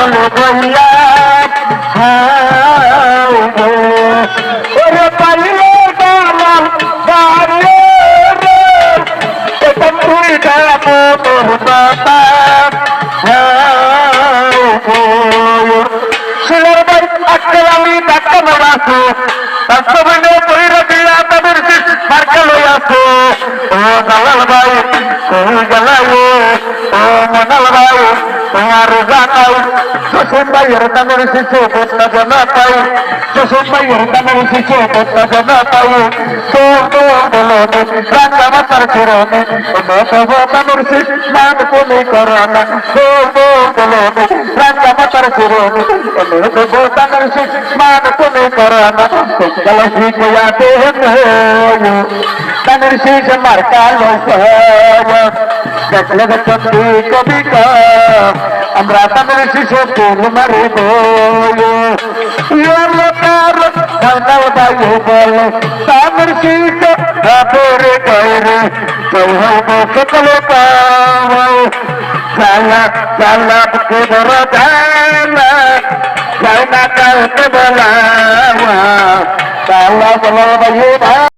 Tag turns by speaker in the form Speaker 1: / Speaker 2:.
Speaker 1: বলে বইয়া ওরে পাইলে দালাল দাঁড়িয়ে এটা তুই যাবো তোর বাবা শিলার ভাই আজকাল আমি ডাক্তার বাবাছো ডাক্তার বইলে বইরা দিয়া তাদের মার্কে লই আসো ও দালাল ভাই তুমি গেলাও ও মনাল ভাই তোমার জানাও শ্বশুর ভাইয়ের দামের শিশু বস্তা জানা পাই শ্বশুর ভাইয়ের দামের শিশু বস্তা জানা পাই তো বলো রাজা মাতার ফেরনে দামের শিশু মান কোনে করানা তো বলো রাজা মাতার ফেরনে দামের শিশু মান কোনে করানা গেল শিখাতে দামের শিশু মার কালো দেখলে চন্দ্র কবিতা আমরা তাদের শিশু ফুল মারি বল তাদের শিশু রাতের বাইরে সকলে চালা চালা কেবর চালা চালা কালকে বলা চালা বলা